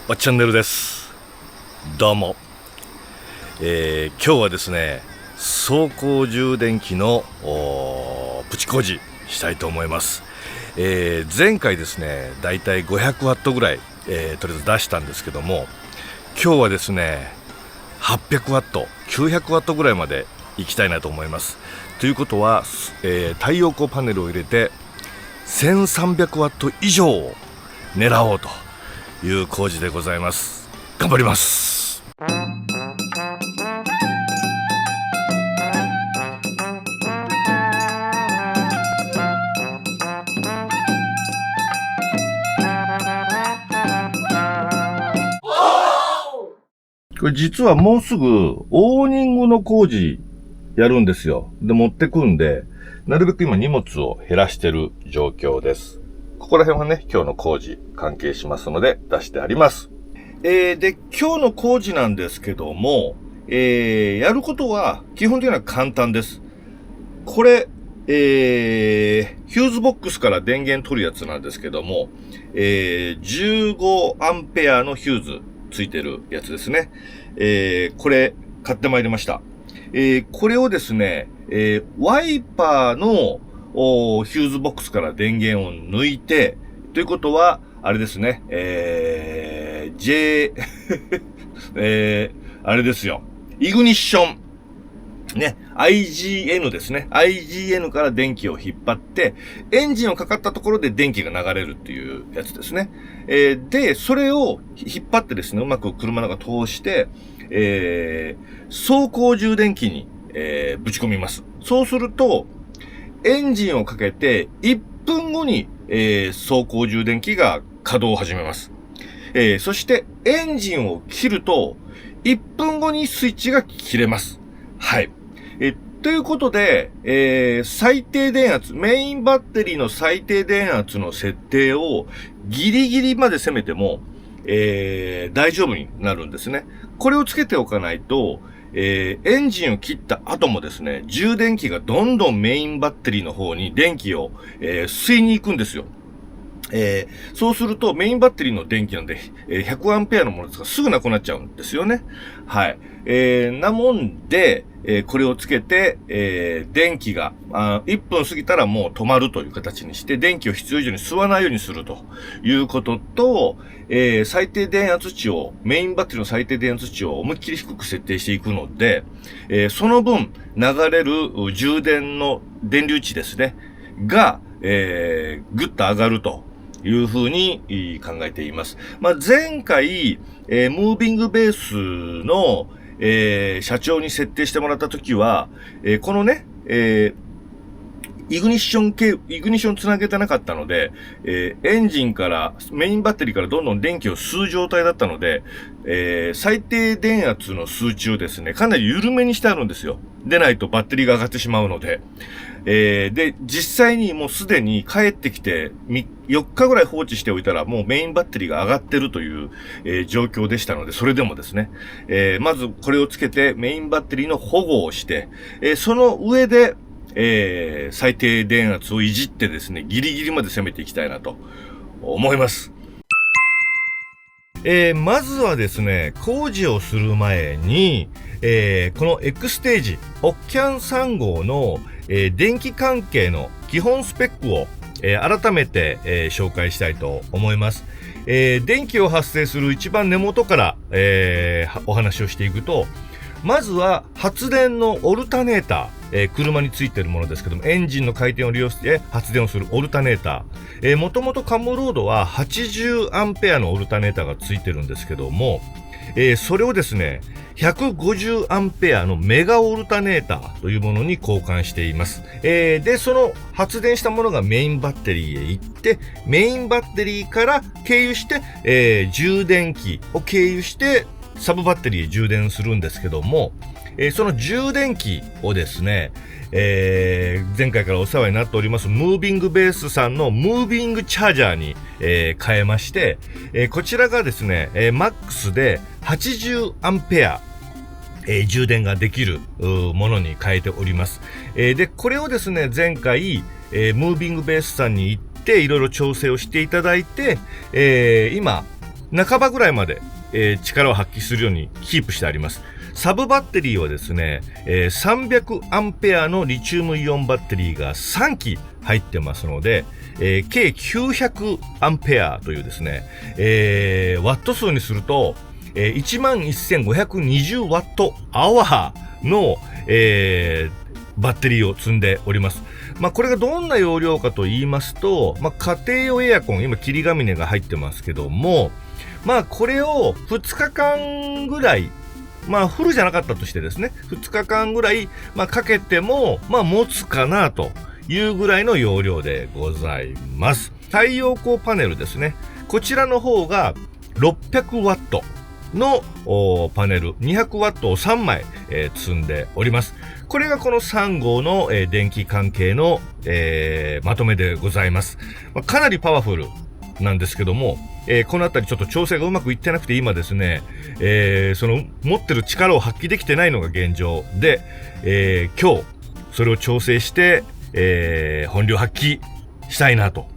おチャンネルです。どうも、今日はですね、走行充電器のプチ工事したいと思います。前回ですね、だいたい500ワットぐらい、とりあえず出したんですけども、今日はですね、800ワット、900ワットぐらいまで行きたいなと思います。ということは、太陽光パネルを入れて1300ワット以上を狙おうという工事でございます。頑張ります。これ実はもうすぐオーニングの工事やるんですよ。で、持ってくんで、なるべく今荷物を減らしてる状況です。ここら辺はね、今日の工事関係しますので出してあります。で、今日の工事なんですけども、やることは基本的には簡単です。これ、ヒューズボックスから電源取るやつなんですけども、15アンペアのヒューズついてるやつですね。これ買ってまいりました。これをですね、ワイパーのヒューズボックスから電源を抜いて、ということは、あれですね、あれですよ。イグニッション。ね、IGN ですね。IGN から電気を引っ張って、エンジンをかかったところで電気が流れるっていうやつですね。で、それを引っ張ってですね、うまく車の中通して、走行充電器に、ぶち込みます。そうすると、エンジンをかけて1分後に、走行充電器が稼働を始めます。そしてエンジンを切ると1分後にスイッチが切れます。はい。ということで、最低電圧、メインバッテリーの最低電圧の設定をギリギリまで攻めても、大丈夫になるんですね。これをつけておかないと、エンジンを切った後もですね、充電器がどんどんメインバッテリーの方に電気を、吸いに行くんですよ。そうするとメインバッテリーの電気なんで、100アンペアのものですがすぐなくなっちゃうんですよね。はい。なもんで、これをつけて、電気が1分過ぎたらもう止まるという形にして、電気を必要以上に吸わないようにするということと、最低電圧値を、メインバッテリーの最低電圧値を思いっきり低く設定していくので、その分流れる充電の電流値ですね、が、ぐっと上がるというふうに考えています。前回、ムービングベースの、社長に設定してもらったときは、このね、イグニッションつなげてなかったので、エンジンから、メインバッテリーからどんどん電気を吸う状態だったので、最低電圧の数値をですね、かなり緩めにしてあるんですよ。でないとバッテリーが上がってしまうので。で、実際にもうすでに帰ってきて、4日ぐらい放置しておいたら、もうメインバッテリーが上がってるという、状況でしたので、それでもですね、まずこれをつけてメインバッテリーの保護をして、その上で、最低電圧をいじってですね、ギリギリまで攻めていきたいなと思います。まずはですね、工事をする前に、この X ステージ、オッキャン3号の、電気関係の基本スペックを、改めて、紹介したいと思います。電気を発生する一番根元から、お話をしていくと、まずは発電のオルタネーター、車についているものですけども、エンジンの回転を利用して発電をするオルタネーター。もともとカムロードは80アンペアのオルタネーターがついてるんですけども、それをですね、150アンペアのメガオルタネーターというものに交換しています。で、その発電したものがメインバッテリーへ行って、メインバッテリーから経由して、充電器を経由して、サブバッテリーへ充電するんですけども、その充電器をですね、前回からお世話になっておりますムービングベースさんのムービングチャージャーに、変えまして、こちらがですね、マックスで80アンペア、充電ができるものに変えております。で、これをですね、前回、ムービングベースさんに行っていろいろ調整をしていただいて、今半ばぐらいまで、力を発揮するようにキープしてあります。サブバッテリーはですね、300アンペアのリチウムイオンバッテリーが3機入ってますので、計900アンペアというですね、ワット数にすると、11,520ワットアワーの、バッテリーを積んでおります。これがどんな容量かと言いますと、家庭用エアコン、今、霧ヶ峰が入ってますけども、これを2日間ぐらい、フルじゃなかったとしてですね、2日間ぐらい、かけても、持つかなというぐらいの容量でございます。太陽光パネルですね。こちらの方が600ワットのパネル、200ワットを3枚、積んでおります。これがこの3号の、電気関係の、まとめでございます。かなりパワフルなんですけども、このあたりちょっと調整がうまくいってなくて今ですね、その持ってる力を発揮できてないのが現状で、今日それを調整して、本領発揮したいなと。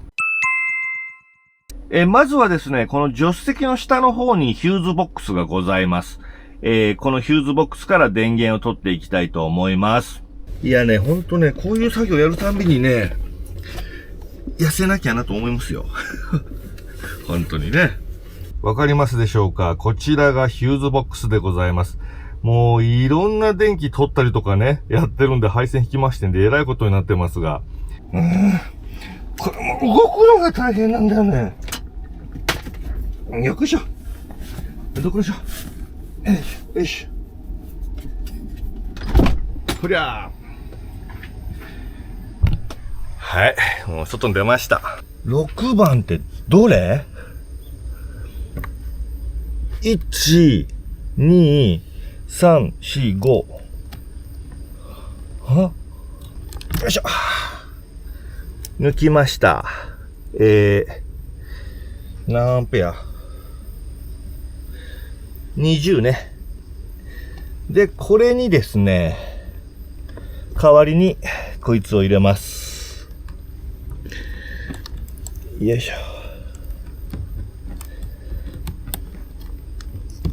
まずはですね、この助手席の下の方にヒューズボックスがございます。このヒューズボックスから電源を取っていきたいと思います。いやね、ほんとね、こういう作業やるたんびにね、痩せなきゃなと思いますよ。本当にね。わかりますでしょうか？こちらがヒューズボックスでございます。もういろんな電気取ったりとかね、やってるんで配線引きましてんでえらいことになってますが。これも動くのが大変なんだよね。よいしょ。どこでしょ。よいしょ。ほりゃー。はい。もう外に出ました。6番ってどれ？ 1、2、3、4、5。よいしょ。抜きました。何アンペア？ 20 ね。で、これにですね、代わりにこいつを入れます。よいしょ。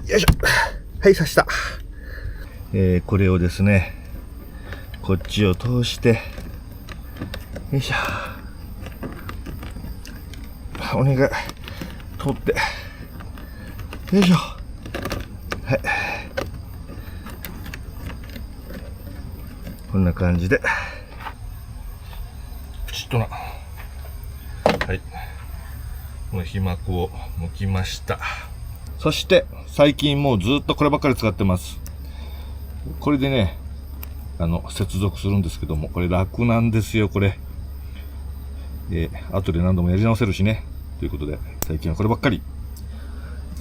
よいしょ。はい、刺した。これをですね、こっちを通して、よいしょ。お願い。取って。よいしょ。はい。こんな感じで。プチッとな。はい。この皮膜を剥きました。そして、最近もうずっとこればっかり使ってます。これでね、接続するんですけども、これ楽なんですよ、これ。後で何度もやり直せるしね。ということで、最近はこればっかり。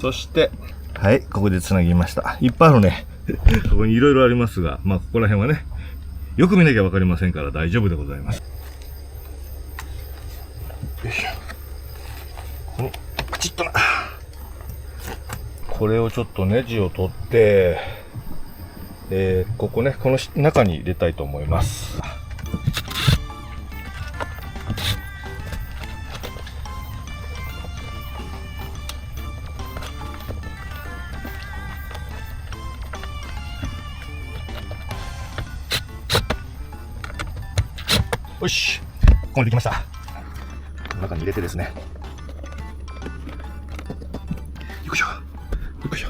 そして、はい、ここで繋ぎました。いっぱいあるね。ここにいろいろありますが、ここら辺はね、よく見なきゃわかりませんから大丈夫でございます。よいしょ。この、カチッとな。これをちょっとネジを取って、ここね、この中に入れたいと思います。よし、ここにできました。中に入れてですね。よいしょ。よいしょ。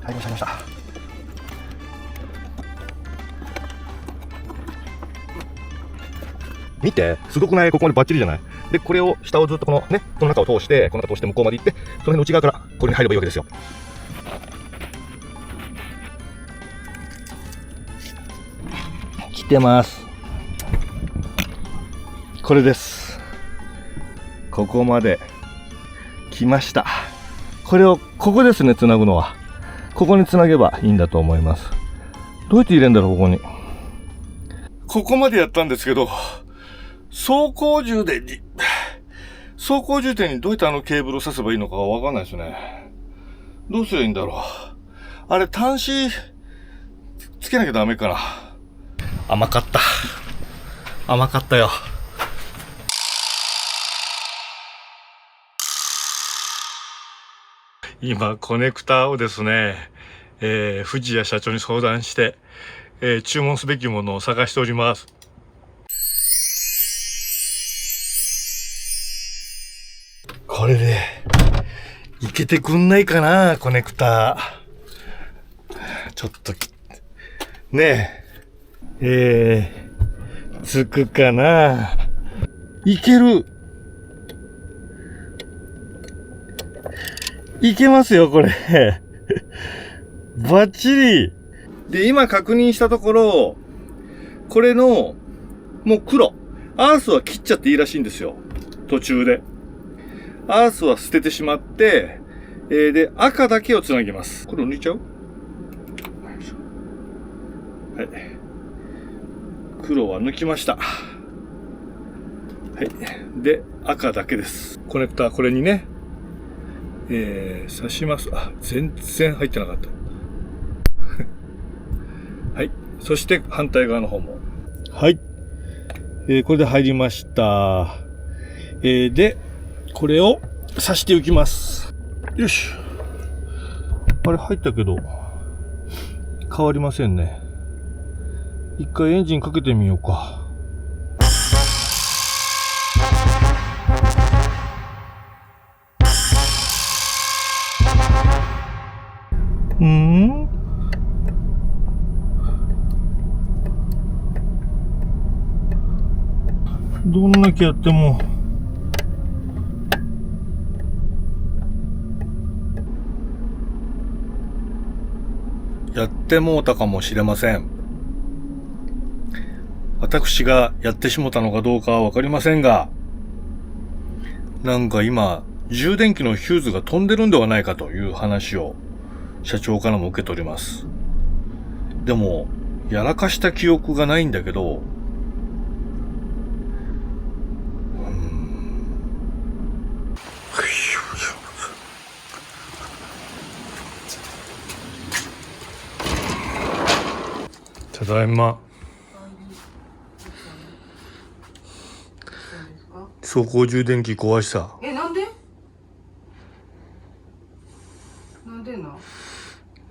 入りました。見て、すごくない？ここまでバッチリじゃない？で、これを、下をずっとこのね、この中を通して、この中を通して向こうまで行って、その辺の内側から、これに入ればいいわけですよ。来てます。これです。ここまで来ました。これを、ここですね、繋ぐのは。ここに繋げばいいんだと思います。どうやって入れるんだろう、ここに。ここまでやったんですけど、走行充電にどうやってケーブルを挿せばいいのかわかんないですね。どうすればいいんだろう。あれ、端子、つけなきゃダメかな。甘かったよ。今、コネクタをですね、藤谷社長に相談して、注文すべきものを探しております。これで、いけてくんないかな、コネクタ。ちょっと、ねえ、つくかな。いける。いけますよ、これ。バッチリ。で、今確認したところ、これの、もう黒。アースは切っちゃっていいらしいんですよ。途中で。アースは捨ててしまって、で、赤だけをつなぎます。これを抜いちゃう？はい。黒は抜きました。はい。で、赤だけです。コネクター、これにね、挿します。あ、全然入ってなかった。はい。そして反対側の方も。はい。これで入りました。で、これを挿していきます。よし。あれ入ったけど、変わりませんね。一回エンジンかけてみようか。どんだけやってももうたかもしれません。私がやってしもたのかどうかはわかりませんが、なんか今、充電器のヒューズが飛んでるんではないかという話を社長からも受け取ります。でも、やらかした記憶がないんだけど、ただいま。走行充電器壊した。なんで？なんでな？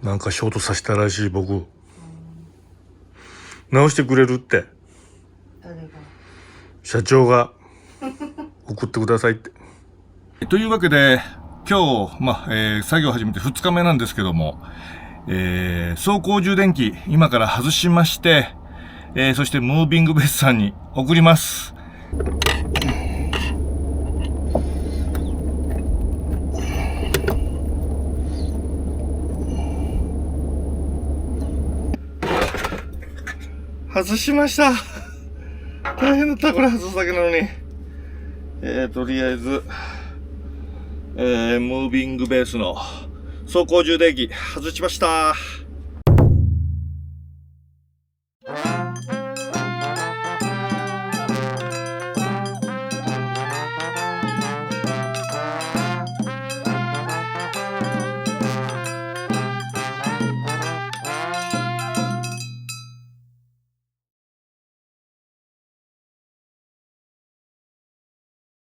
なんかショートさせたらしい僕。直してくれるって。誰が？社長が送ってくださいって。というわけで、今日、作業始めて2日目なんですけども、走行充電器、今から外しまして、そしてムービングベースさんに送ります。外しました。大変だった、これ外すだけなのに。とりあえず、ムービングベースの走行充電器外しました。